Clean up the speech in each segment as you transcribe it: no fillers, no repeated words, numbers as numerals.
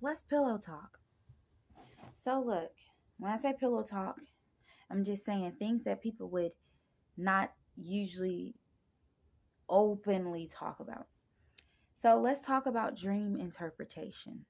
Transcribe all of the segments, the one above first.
let's pillow talk. So look, when I say pillow talk, I'm just saying things that people would not usually openly talk about. So let's talk about dream interpretation.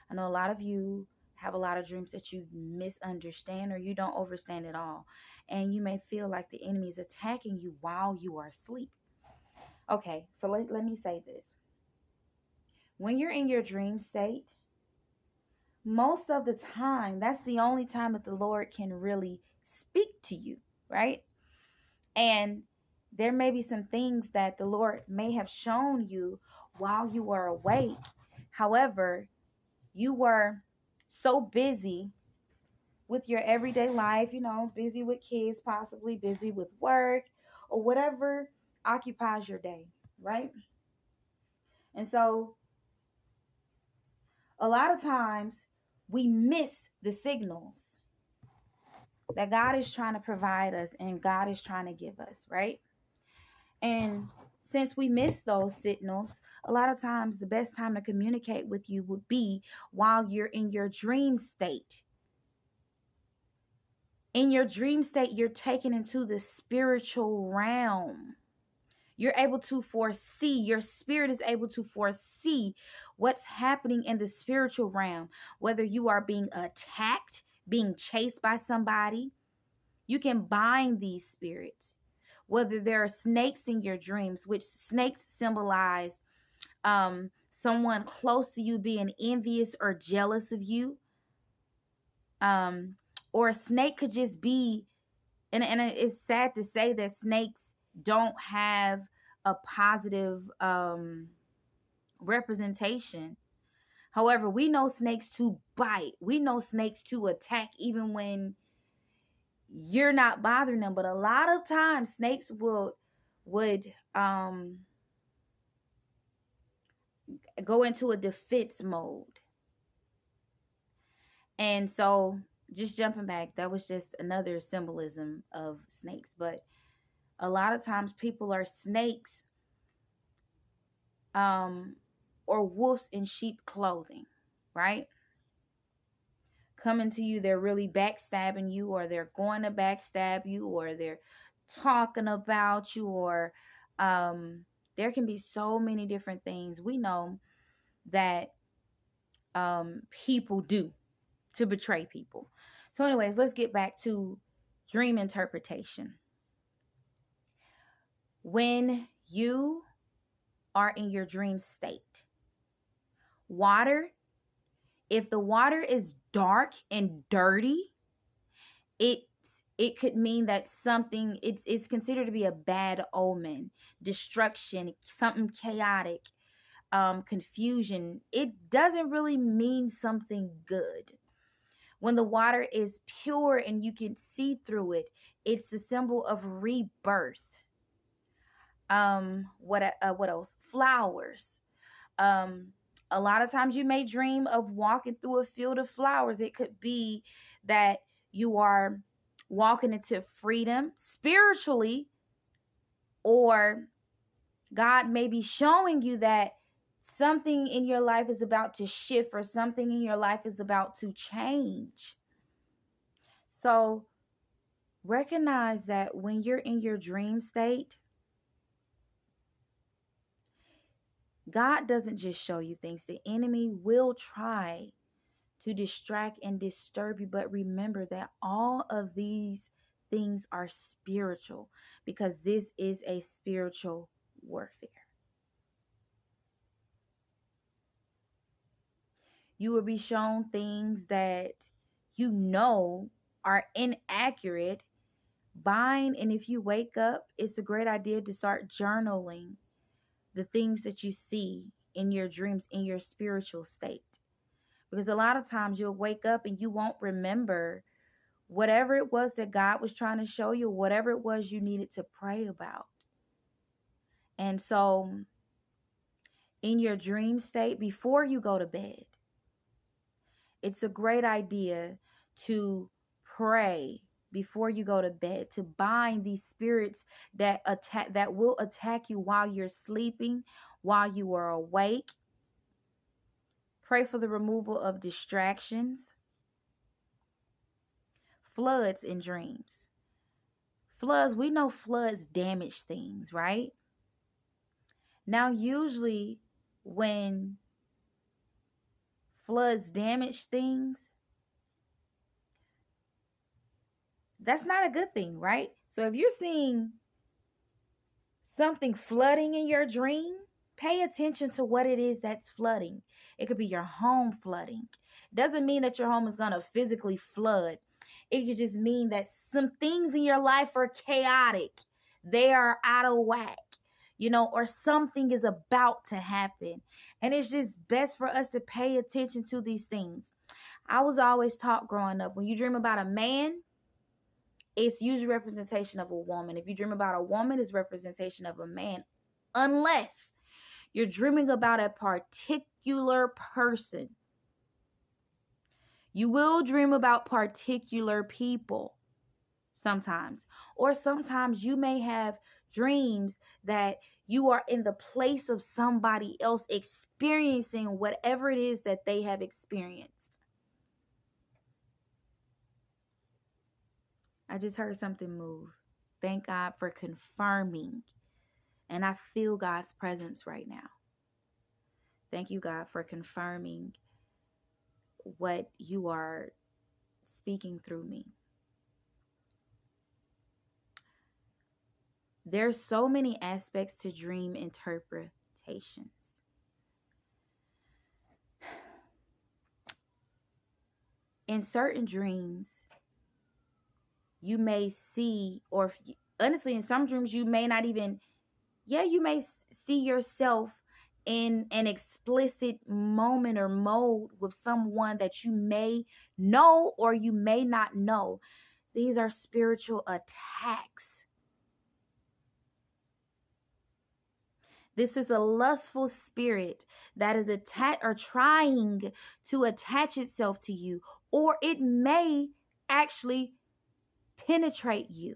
I know a lot of you have a lot of dreams that you misunderstand or you don't understand at all. And you may feel like the enemy is attacking you while you are asleep. Okay, so let me say this. When you're in your dream state, most of the time, that's the only time that the Lord can really speak to you, right? And there may be some things that the Lord may have shown you while you were awake. However, you were so busy with your everyday life, busy with kids, possibly busy with work or whatever occupies your day, right? And so a lot of times we miss the signals that God is trying to provide us and God is trying to give us, right? And since we miss those signals, a lot of times the best time to communicate with you would be while you're in your dream state. In your dream state, you're taken into the spiritual realm. You're able to foresee, your spirit is able to foresee what's happening in the spiritual realm, whether you are being attacked, being chased by somebody. You can bind these spirits. Whether there are snakes in your dreams, which snakes symbolize someone close to you being envious or jealous of you. Or a snake could just be, and it's sad to say that snakes don't have a positive representation. However, we know snakes to bite. We know snakes to attack even when you're not bothering them. But a lot of times snakes would go into a defense mode. And so just jumping back, that was just another symbolism of snakes. But a lot of times people are snakes or wolves in sheep clothing, right? Coming to you, they're really backstabbing you, or they're going to backstab you, or they're talking about you, or there can be so many different things we know that people do to betray people. So anyways, let's get back to dream interpretation. When you are in your dream state, water, if the water is dark and dirty, it could mean that something, it's considered to be a bad omen, destruction, something chaotic, confusion. It doesn't really mean something good. When the water is pure and you can see through it, it's a symbol of rebirth. What else? Flowers. A lot of times you may dream of walking through a field of flowers. It could be that you are walking into freedom spiritually, or God may be showing you that something in your life is about to shift, or something in your life is about to change. So recognize that when you're in your dream state, God doesn't just show you things. The enemy will try to distract and disturb you, but remember that all of these things are spiritual, because this is a spiritual warfare. You will be shown things that you know are inaccurate. Bind, and if you wake up, it's a great idea to start journaling the things that you see in your dreams, in your spiritual state. Because a lot of times you'll wake up and you won't remember whatever it was that God was trying to show you, whatever it was you needed to pray about. And so in your dream state, before you go to bed, it's a great idea to pray before you go to bed, to bind these spirits that will attack you while you're sleeping, while you are awake. Pray for the removal of distractions, floods in dreams. Floods, we know floods damage things, right? Now, usually when floods damage things, that's not a good thing, right? So if you're seeing something flooding in your dream, pay attention to what it is that's flooding. It could be your home flooding. Doesn't mean that your home is going to physically flood. It could just mean that some things in your life are chaotic. They are out of whack, or something is about to happen. And it's just best for us to pay attention to these things. I was always taught growing up, when you dream about a man, it's usually representation of a woman. If you dream about a woman, it's representation of a man. Unless you're dreaming about a particular person. You will dream about particular people sometimes. Or sometimes you may have dreams that you are in the place of somebody else experiencing whatever it is that they have experienced. I just heard something move. Thank God for confirming. And I feel God's presence right now. Thank you, God, for confirming what you are speaking through me. There's so many aspects to dream interpretations. In certain dreams, you may see, or honestly, in some dreams, you may not even, you may see yourself in an explicit moment or mode with someone that you may know or you may not know. These are spiritual attacks. This is a lustful spirit that is trying to attach itself to you, or it may actually penetrate you.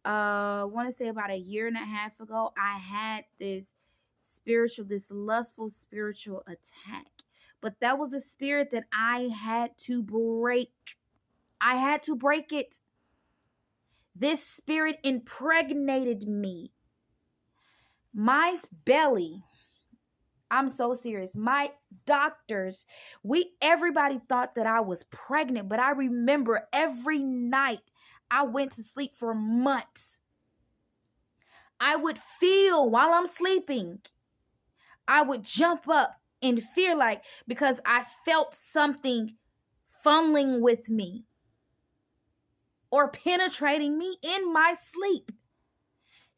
I want to say about a year and a half ago, I had this lustful spiritual attack. But that was a spirit that I had to break. I had to break it. This spirit impregnated me. My belly, I'm so serious. My doctors, everybody thought that I was pregnant, but I remember every night I went to sleep for months. I would feel while I'm sleeping, I would jump up in fear, because I felt something funneling with me or penetrating me in my sleep.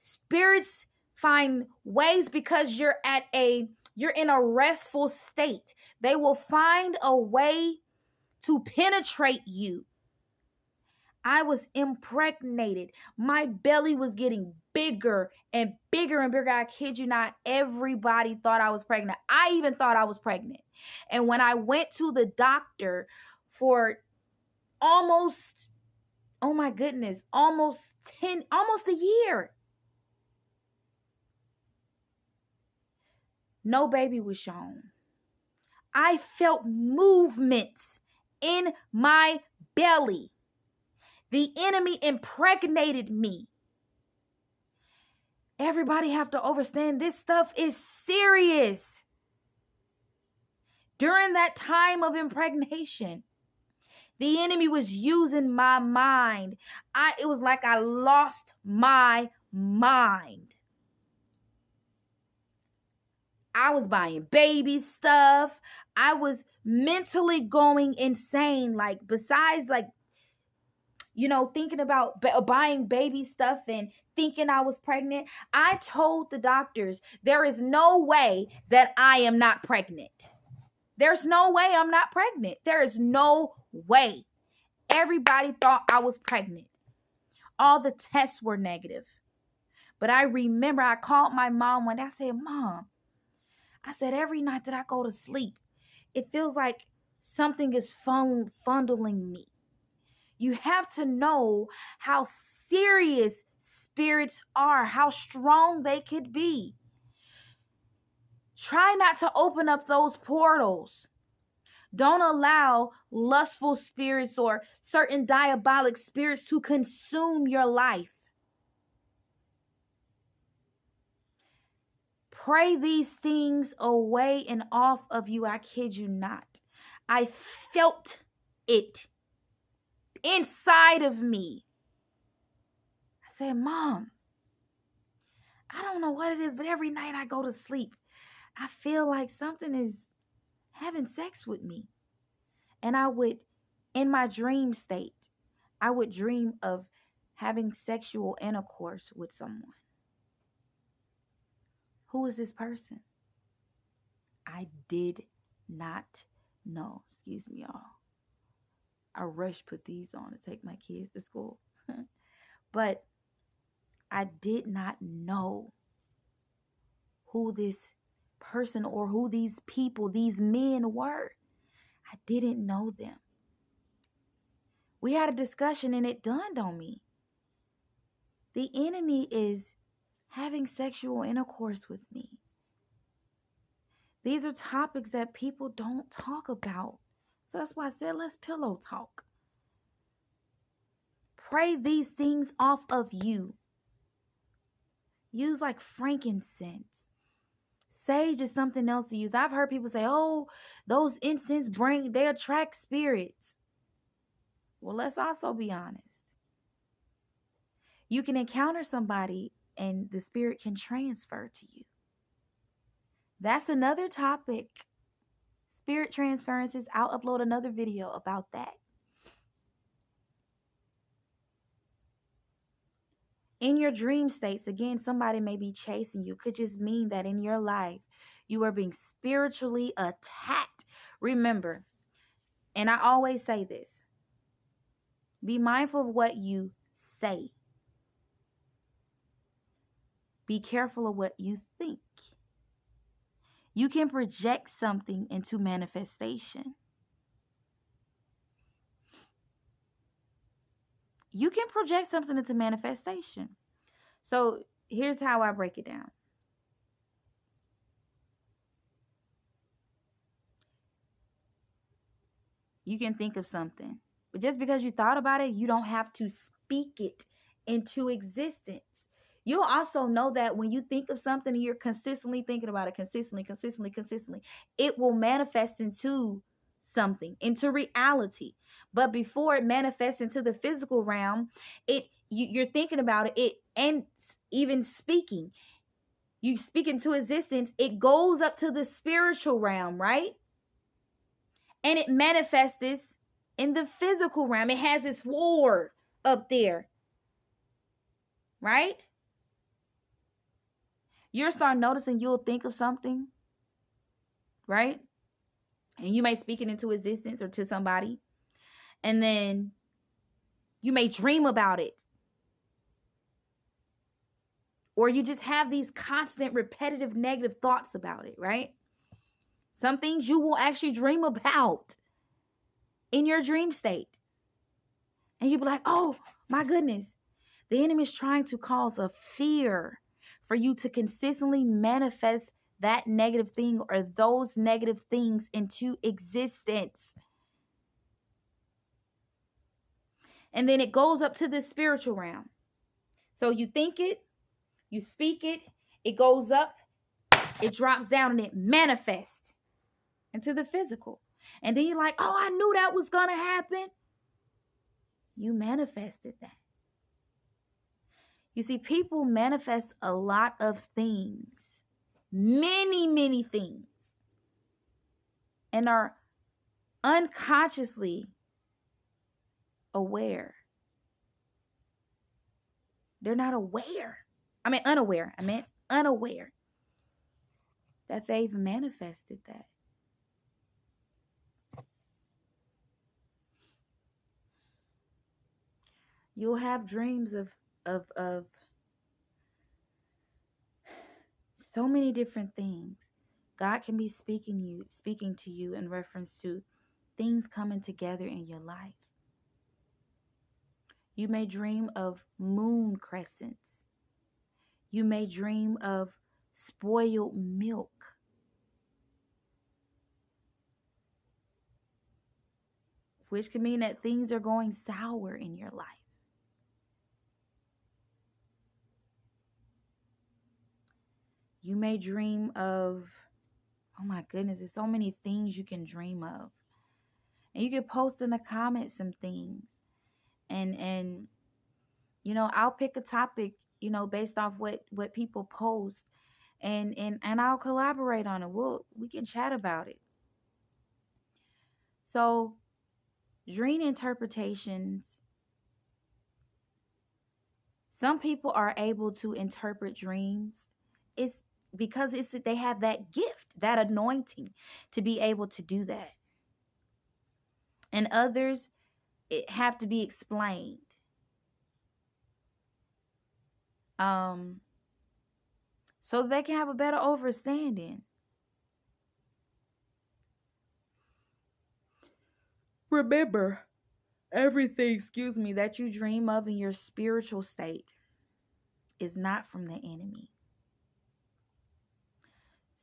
Spirits find ways because you're in a restful state. They will find a way to penetrate you. I was impregnated. My belly was getting bigger and bigger and bigger. I kid you not. Everybody thought I was pregnant. I even thought I was pregnant. And when I went to the doctor for almost a year, no baby was shown. I felt movements in my belly. The enemy impregnated me. Everybody have to understand this stuff is serious. During that time of impregnation, the enemy was using my mind. It was like I lost my mind. I was buying baby stuff. I was mentally going insane. Besides thinking about buying baby stuff and thinking I was pregnant, I told the doctors, there is no way that I am not pregnant. There's no way I'm not pregnant. There is no way. Everybody thought I was pregnant. All the tests were negative. But I remember I called my mom one day. I said, Mom, every night that I go to sleep, it feels like something is fondling me. You have to know how serious spirits are, how strong they could be. Try not to open up those portals. Don't allow lustful spirits or certain diabolic spirits to consume your life. Pray these things away and off of you. I kid you not. I felt it inside of me. I said, Mom, I don't know what it is, but every night I go to sleep, I feel like something is having sex with me. And I would, in my dream state, I would dream of having sexual intercourse with someone. Who is this person? I did not know. Excuse me, y'all. I rushed put these on to take my kids to school. But I did not know who this person or who these people, these men were. I didn't know them. We had a discussion and it dawned on me. The enemy is having sexual intercourse with me. These are topics that people don't talk about. So that's why I said, let's pillow talk. Pray these things off of you. Use like frankincense. Sage is something else to use. I've heard people say, oh, those incense they attract spirits. Well, let's also be honest. You can encounter somebody and the spirit can transfer to you. That's another topic. Spirit transferences. I'll upload another video about that. In your dream states, again, somebody may be chasing you. Could just mean that in your life, you are being spiritually attacked. Remember, and I always say this, be mindful of what you say. Be careful of what you think. You can project something into manifestation. You can project something into manifestation. So here's how I break it down. You can think of something, but just because you thought about it, you don't have to speak it into existence. You'll also know that when you think of something and you're consistently thinking about it, consistently, it will manifest into something, into reality. But before it manifests into the physical realm, you're thinking about it, and even speaking, you speak into existence, it goes up to the spiritual realm, right? And it manifests in the physical realm. It has its sword up there, right? You'll start noticing you'll think of something, right? And you may speak it into existence or to somebody. And then you may dream about it. Or you just have these constant, repetitive, negative thoughts about it, right? Some things you will actually dream about in your dream state. And you'll be like, oh, my goodness. The enemy is trying to cause a fear for you to consistently manifest that negative thing or those negative things into existence. And then it goes up to the spiritual realm. So you think it, you speak it, it goes up, it drops down, and it manifests into the physical. And then you're like, oh, I knew that was going to happen. You manifested that. You see, people manifest a lot of things, many, many things, and are unconsciously aware. They're not aware. Unaware. Unaware that they've manifested that. You'll have dreams of so many different things. God can be speaking to you in reference to things coming together in your life. You may dream of moon crescents. You may dream of spoiled milk. which can mean that things are going sour in your life. You may dream of, oh my goodness, there's so many things you can dream of. And you can post in the comments some things. And I'll pick a topic, based off what people post, and I'll collaborate on it. We can chat about it. So, dream interpretations. Some people are able to interpret dreams. It's because they have that gift, that anointing to be able to do that. And others, it have to be explained. So they can have a better understanding. Remember, everything, that you dream of in your spiritual state is not from the enemy.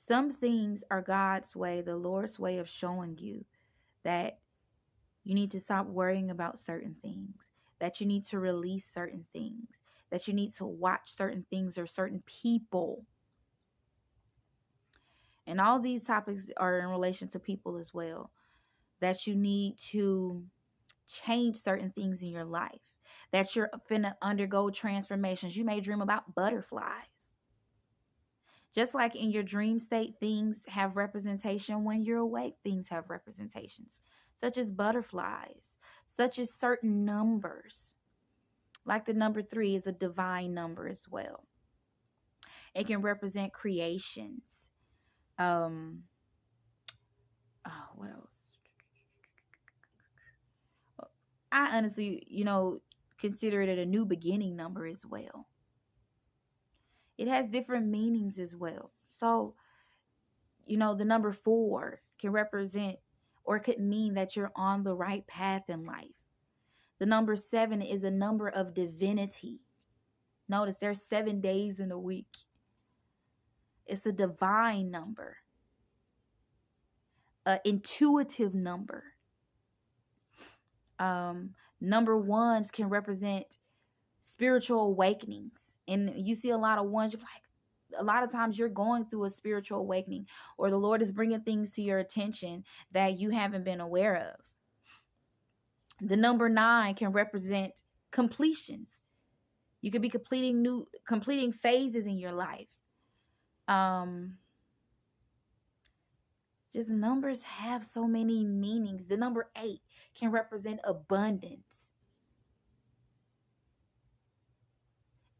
Some things are God's way, the Lord's way of showing you that you need to stop worrying about certain things, that you need to release certain things, that you need to watch certain things or certain people. And all these topics are in relation to people as well, that you need to change certain things in your life, that you're finna undergo transformations. You may dream about butterflies. Just like in your dream state, things have representation. When you're awake, things have representations, such as butterflies, such as certain numbers. Like the number 3 is a divine number as well. It can represent creations. What else? I honestly, consider it a new beginning number as well. It has different meanings as well. So, the number 4 can represent or could mean that you're on the right path in life. The number 7 is a number of divinity. Notice there's 7 days in a week. It's a divine number, an intuitive number. Number 1s can represent spiritual awakenings. And you see a lot of ones, you're like, a lot of times you're going through a spiritual awakening, or the Lord is bringing things to your attention that you haven't been aware of. The number 9 can represent completions. You could be completing phases in your life. Just numbers have so many meanings. The number 8 can represent abundance.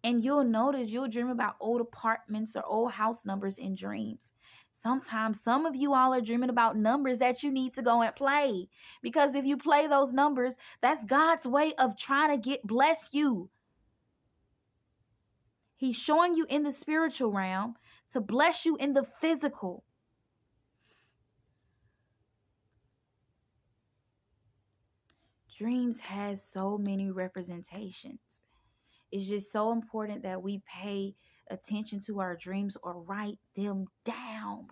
And you'll notice you'll dream about old apartments or old house numbers in dreams. Sometimes some of you all are dreaming about numbers that you need to go and play. Because if you play those numbers, that's God's way of trying to bless you. He's showing you in the spiritual realm to bless you in the physical. Dreams has so many representations. It's just so important that we pay attention to our dreams or write them down.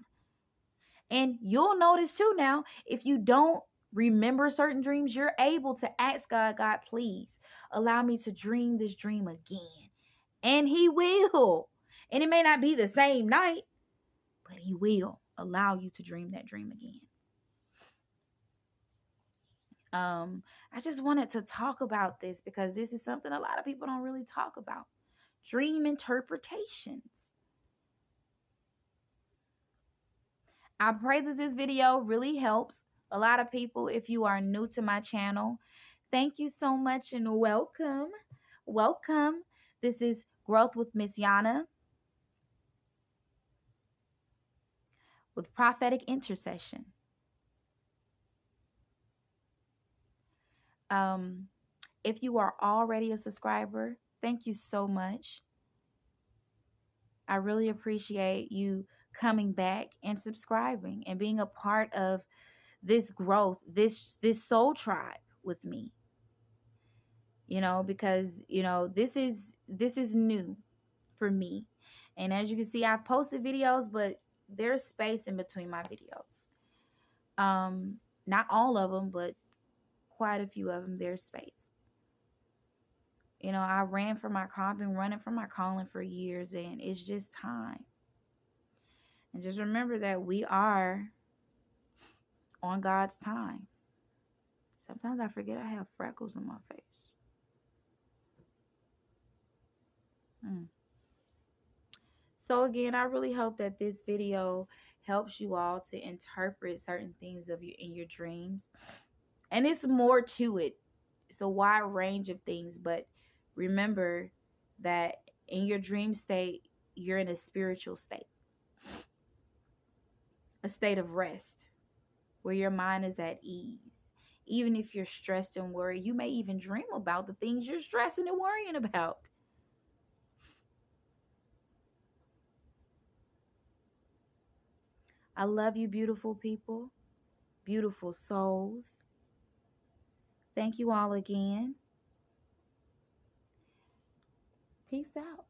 And you'll notice too now, if you don't remember certain dreams, you're able to ask God, please allow me to dream this dream again. And He will. And it may not be the same night, but He will allow you to dream that dream again. I just wanted to talk about this because this is something a lot of people don't really talk about. Dream interpretations. I pray that this video really helps a lot of people. If you are new to my channel, thank you so much and welcome. Welcome. This is Growth with Miss Yana with Prophetic Intercession. If you are already a subscriber, thank you so much. I really appreciate you coming back and subscribing and being a part of this growth, this soul tribe with me. Because this is new for me. And as you can see, I've posted videos, but there's space in between my videos. Not all of them, but quite a few of them, there's space. You know, I ran for my call, I've been running for my calling for years, and it's just time. And just remember that we are on God's time. Sometimes I forget I have freckles on my face. Mm. So again, I really hope that this video helps you all to interpret certain things of you in your dreams. And it's more to it. It's a wide range of things, but remember that in your dream state, you're in a spiritual state, a state of rest where your mind is at ease. Even if you're stressed and worried, you may even dream about the things you're stressing and worrying about. I love you, beautiful people, beautiful souls. Thank you all again. Peace out.